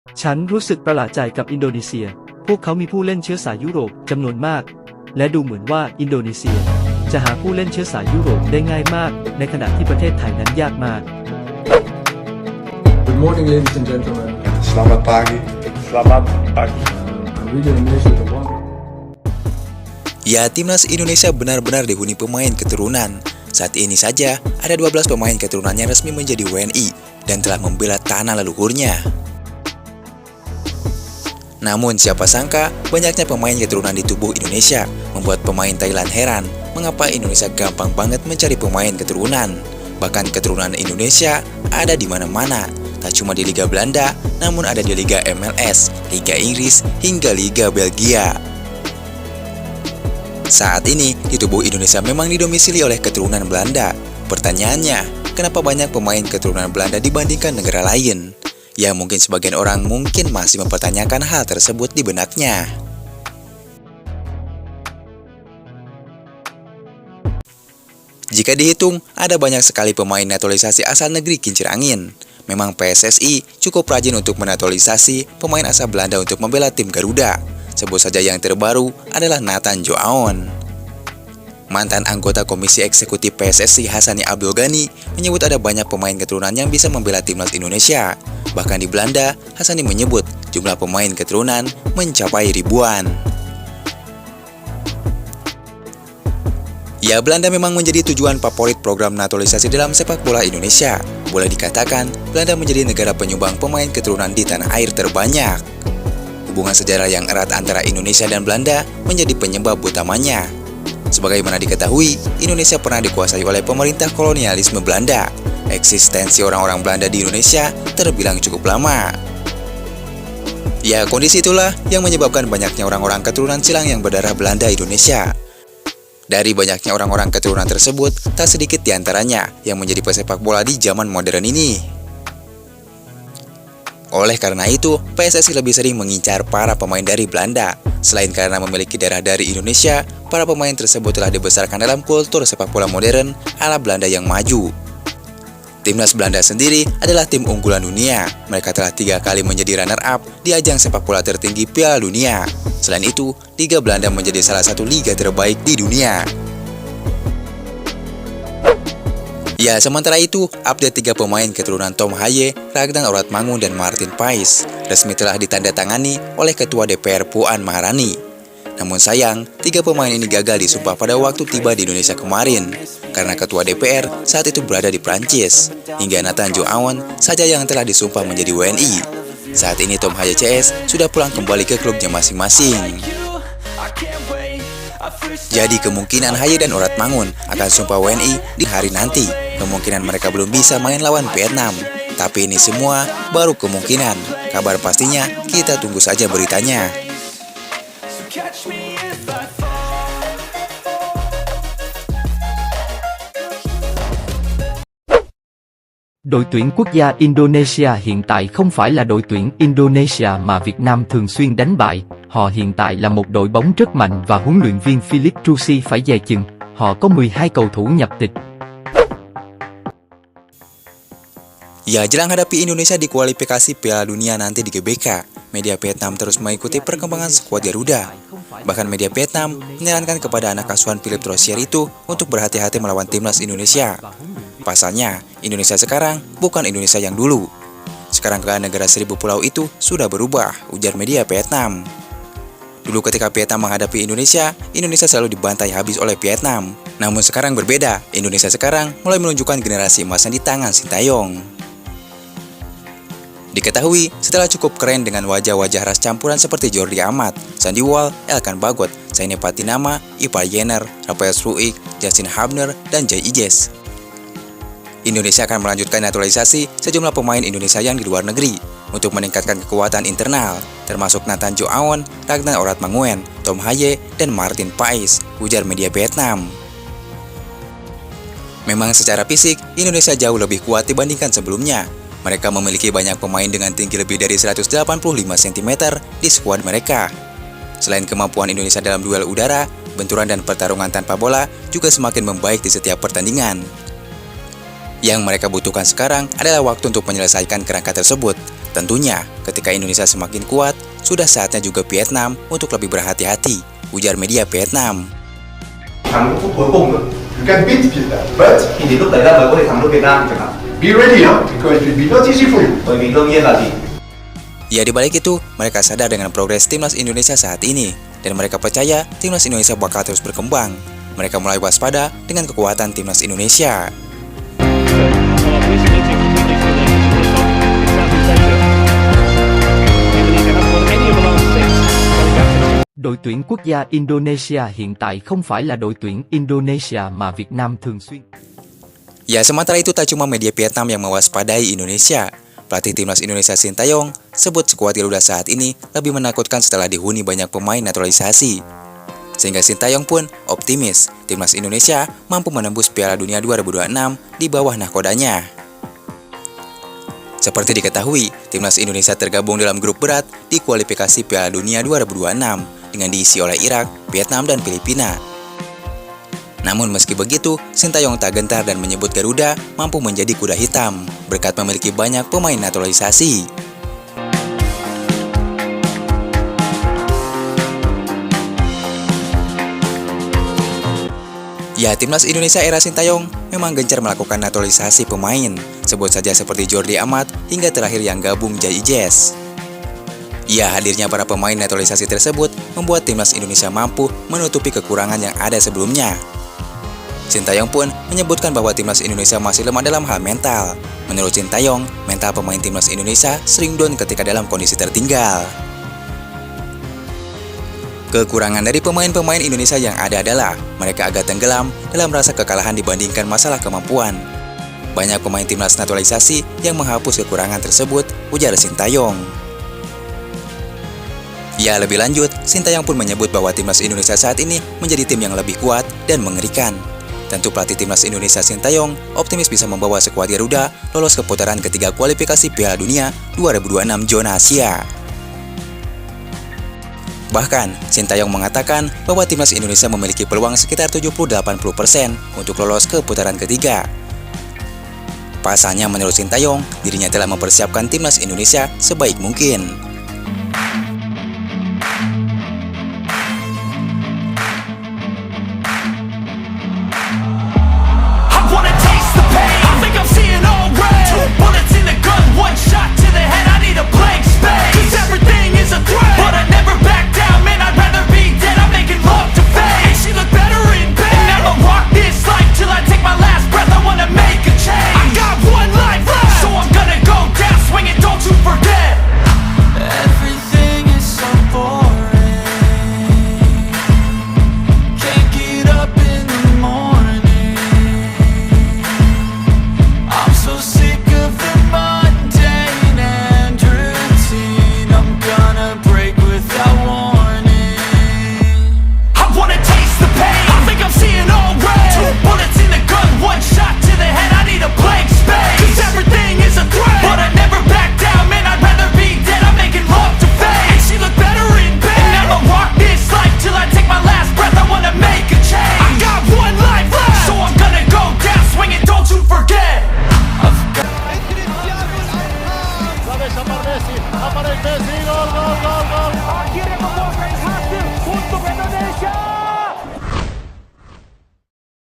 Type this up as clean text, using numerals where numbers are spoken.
ฉันรู้สึกประหลาดใจกับอินโดนีเซีย พวกเขามีผู้เล่นเชื้อสายยุโรปจำนวนมาก และดูเหมือนว่าอินโดนีเซียจะหาผู้เล่นเชื้อสายยุโรปได้ง่ายมาก ในขณะที่ประเทศไทยนั้นยากมาก Good morning, ladies and gentlemen. Selamat pagi. Selamat pagi. Video Indonesia the one. Ya, timnas Indonesia benar-benar dihuni pemain keturunan. Saat ini saja, ada 12 pemain keturunan yang resmi menjadi WNI dan telah membela tanah leluhurnya. Namun siapa sangka, banyaknya pemain keturunan di tubuh Indonesia membuat pemain Thailand heran mengapa Indonesia gampang banget mencari pemain keturunan. Bahkan keturunan Indonesia ada di mana-mana, tak cuma di Liga Belanda, namun ada di Liga MLS, Liga Inggris, hingga Liga Belgia. Saat ini, di tubuh Indonesia memang didomisili oleh keturunan Belanda. Pertanyaannya, kenapa banyak pemain keturunan Belanda dibandingkan negara lain? Ya, mungkin sebagian orang mungkin masih mempertanyakan hal tersebut di benaknya. Jika dihitung, ada banyak sekali pemain naturalisasi asal negeri kincir angin. Memang PSSI cukup rajin untuk menaturalisasi pemain asal Belanda untuk membela tim Garuda. Sebut saja yang terbaru adalah Nathan Joaon. Mantan anggota Komisi Eksekutif PSSI Hassani Abdul Ghani menyebut ada banyak pemain keturunan yang bisa membela timnas Indonesia. Bahkan di Belanda, Hassani menyebut jumlah pemain keturunan mencapai ribuan. Ya, Belanda memang menjadi tujuan favorit program naturalisasi dalam sepak bola Indonesia. Boleh dikatakan, Belanda menjadi negara penyumbang pemain keturunan di tanah air terbanyak. Hubungan sejarah yang erat antara Indonesia dan Belanda menjadi penyebab utamanya. Sebagaimana diketahui, Indonesia pernah dikuasai oleh pemerintah kolonialisme Belanda. Eksistensi orang-orang Belanda di Indonesia terbilang cukup lama. Ya, kondisi itulah yang menyebabkan banyaknya orang-orang keturunan silang yang berdarah Belanda Indonesia. Dari banyaknya orang-orang keturunan tersebut, tak sedikit diantaranya yang menjadi pesepak bola di zaman modern ini. Oleh karena itu, PSSI lebih sering mengincar para pemain dari Belanda. Selain karena memiliki darah dari Indonesia, para pemain tersebut telah dibesarkan dalam kultur sepak bola modern ala Belanda yang maju. Timnas Belanda sendiri adalah tim unggulan dunia. Mereka telah 3 kali menjadi runner-up di ajang sepak bola tertinggi Piala Dunia. Selain itu, Liga Belanda menjadi salah satu liga terbaik di dunia. Ya, sementara itu, update 3 pemain keturunan Tom Haye, Ragnar Oratmangun, dan Martin Pais resmi telah ditandatangani oleh Ketua DPR Puan Maharani. Namun sayang, 3 pemain ini gagal disumpah pada waktu tiba di Indonesia kemarin, karena Ketua DPR saat itu berada di Prancis, hingga Nathan Joaon saja yang telah disumpah menjadi WNI. Saat ini Tom Haye CS sudah pulang kembali ke klubnya masing-masing. Jadi kemungkinan Haye dan Oratmangun akan sumpah WNI di hari nanti. Kemungkinan mereka belum bisa main lawan Vietnam. Tapi ini semua baru kemungkinan. Kabar pastinya kita tunggu saja beritanya. Đội tuyển quốc gia Indonesia hiện tại không phải là đội tuyển Indonesia mà Việt Nam thường xuyên đánh bại. Họ hiện tại là một đội bóng rất mạnh và huấn luyện viên Philip Trusi phải dè chừng. Họ có 12 cầu thủ nhập tịch. Ya, jelang hadapi Indonesia di kualifikasi Piala Dunia nanti di GBK, media Vietnam terus mengikuti perkembangan skuad Garuda. Bahkan media Vietnam menyarankan kepada anak asuhan Philip Trosier itu untuk berhati-hati melawan timnas Indonesia. Pasalnya, Indonesia sekarang bukan Indonesia yang dulu. Sekarang keadaan negara 1000 pulau itu sudah berubah, ujar media Vietnam. Dulu ketika Vietnam menghadapi Indonesia, Indonesia selalu dibantai habis oleh Vietnam. Namun sekarang berbeda, Indonesia sekarang mulai menunjukkan generasi emasnya di tangan Sintayong. Diketahui, setelah cukup keren dengan wajah-wajah ras campuran seperti Jordi Amat, Sandy Wall, Elkan Bagot, Zaine Patinama, Ipal Jenner, Rafael Struijk, Justin Hubner, dan Jay Ijes. Indonesia akan melanjutkan naturalisasi sejumlah pemain Indonesia yang di luar negeri untuk meningkatkan kekuatan internal, termasuk Nathan Joaon, Ragnar Oratmangun, Tom Haye, dan Martin Pais, ujar media Vietnam. Memang secara fisik, Indonesia jauh lebih kuat dibandingkan sebelumnya. Mereka memiliki banyak pemain dengan tinggi lebih dari 185 cm di skuad mereka. Selain kemampuan Indonesia dalam duel udara, benturan dan pertarungan tanpa bola juga semakin membaik di setiap pertandingan. Yang mereka butuhkan sekarang adalah waktu untuk menyelesaikan kerangka tersebut. Tentunya, ketika Indonesia semakin kuat, sudah saatnya juga Vietnam untuk lebih berhati-hati, ujar media Vietnam. thắng phút cuối cùng nữa. You can beat Vietnam, but thì đến lúc đấy là mới có thể thắng được Việt Nam chẳng hạn. be ready, because it will be not easy for you. Bởi vì đương nhiên là gì? Ya, di balik itu, mereka sadar dengan progres timnas Indonesia saat ini, dan mereka percaya timnas Indonesia bakal terus berkembang. Mereka mulai waspada dengan kekuatan timnas Indonesia. Đội tuyển quốc gia Indonesia hiện tại không phải là đội tuyển Indonesia mà Việt Nam thường xuyên. Ya, sementara itu tak cuma media Vietnam yang mewaspadai Indonesia. Pelatih timnas Indonesia Sintayong sebut skuad Garuda saat ini lebih menakutkan setelah dihuni banyak pemain naturalisasi. Sehingga Sintayong pun optimis timnas Indonesia mampu menembus Piala Dunia 2026 di bawah nahkodanya. Seperti diketahui, timnas Indonesia tergabung dalam grup berat di kualifikasi Piala Dunia 2026 dengan diisi oleh Irak, Vietnam, dan Filipina. Namun meski begitu, Sintayong tak gentar dan menyebut Garuda mampu menjadi kuda hitam berkat memiliki banyak pemain naturalisasi. Ya, timnas Indonesia era Sintayong memang gencar melakukan naturalisasi pemain, sebut saja seperti Jordi Amat hingga terakhir yang gabung Jai Jazz. Ya, hadirnya para pemain naturalisasi tersebut membuat timnas Indonesia mampu menutupi kekurangan yang ada sebelumnya. Sintayong pun menyebutkan bahwa timnas Indonesia masih lemah dalam hal mental. Menurut Sintayong, mental pemain timnas Indonesia sering down ketika dalam kondisi tertinggal. Kekurangan dari pemain-pemain Indonesia yang ada adalah mereka agak tenggelam dalam rasa kekalahan dibandingkan masalah kemampuan. Banyak pemain timnas naturalisasi yang menghapus kekurangan tersebut, ujar Sintayong. Ya, lebih lanjut, Sintayong pun menyebut bahwa timnas Indonesia saat ini menjadi tim yang lebih kuat dan mengerikan. Tentu pelatih timnas Indonesia Sintayong optimis bisa membawa skuad Garuda lolos ke putaran ketiga kualifikasi Piala Dunia 2026 zona Asia. Bahkan, Sintayong mengatakan bahwa timnas Indonesia memiliki peluang sekitar 70-80% untuk lolos ke putaran ketiga. Pasalnya menurut Sintayong, dirinya telah mempersiapkan timnas Indonesia sebaik mungkin.